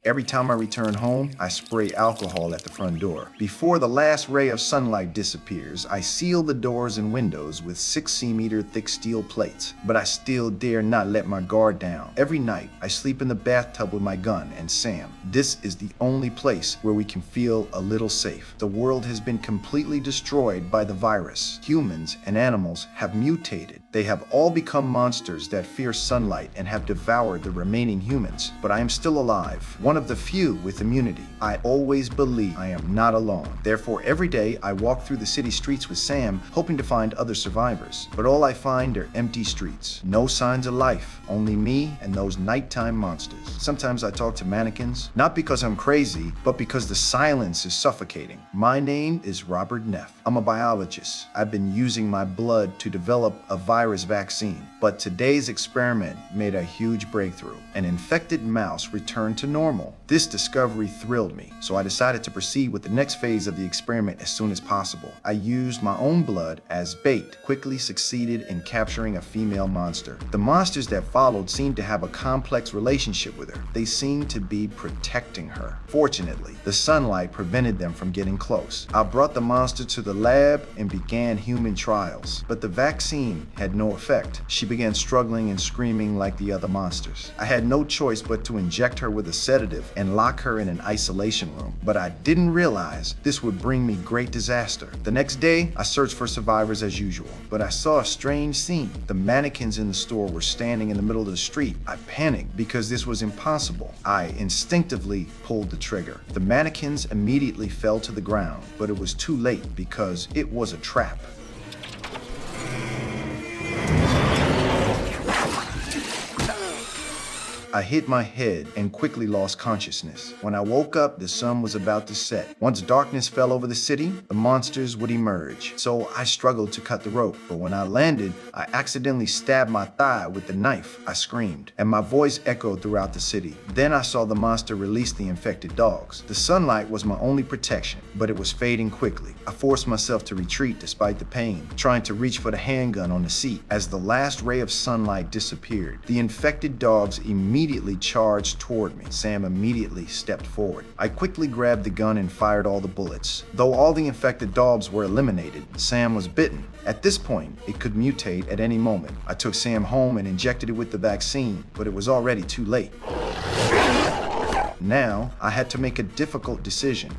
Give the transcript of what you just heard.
Every time I return home, I spray alcohol at the front door. Before the last ray of sunlight disappears, I seal the doors and windows with 6 cm thick steel plates, but I still dare not let my guard down. Every night, I sleep in the bathtub with my gun and Sam. This is the only place where we can feel a little safe. The world has been completely destroyed by the virus. Humans and animals have mutated. They have all become monsters that fear sunlight and have devoured the remaining humans. But I am still alive, one of the few with immunity. I always believe I am not alone. Therefore, every day I walk through the city streets with Sam, hoping to find other survivors. But all I find are empty streets. No signs of life, only me and those nighttime monsters. Sometimes I talk to mannequins, not because I'm crazy, but because the silence is suffocating. My name is Robert Neff. I'm a biologist. I've been using my blood to develop a virus vaccine. But today's experiment made a huge breakthrough. An infected mouse returned to normal. This discovery thrilled me, so I decided to proceed with the next phase of the experiment as soon as possible. I used my own blood as bait, quickly succeeded in capturing a female monster. The monsters that followed seemed to have a complex relationship with her. They seemed to be protecting her. Fortunately, the sunlight prevented them from getting close. I brought the monster to the lab and began human trials, but the vaccine had no effect. She began struggling and screaming like the other monsters. I had no choice but to inject her with a sedative and lock her in an isolation room, but I didn't realize this would bring me great disaster. The next day, I searched for survivors as usual, but I saw a strange scene. The mannequins in the store were standing in the middle of the street. I panicked because this was impossible. I instinctively pulled the trigger. The mannequins immediately fell to the ground, but it was too late because it was a trap. I hit my head and quickly lost consciousness. When I woke up, the sun was about to set. Once darkness fell over the city, the monsters would emerge. So I struggled to cut the rope, but when I landed, I accidentally stabbed my thigh with the knife. I screamed, and my voice echoed throughout the city. Then I saw the monster release the infected dogs. The sunlight was my only protection, but it was fading quickly. I forced myself to retreat despite the pain, trying to reach for the handgun on the seat. As the last ray of sunlight disappeared, the infected dogs immediately charged toward me. Sam immediately stepped forward. I quickly grabbed the gun and fired all the bullets. Though all the infected dogs were eliminated, Sam was bitten. At this point, it could mutate at any moment. I took Sam home and injected it with the vaccine, but it was already too late. Now, I had to make a difficult decision.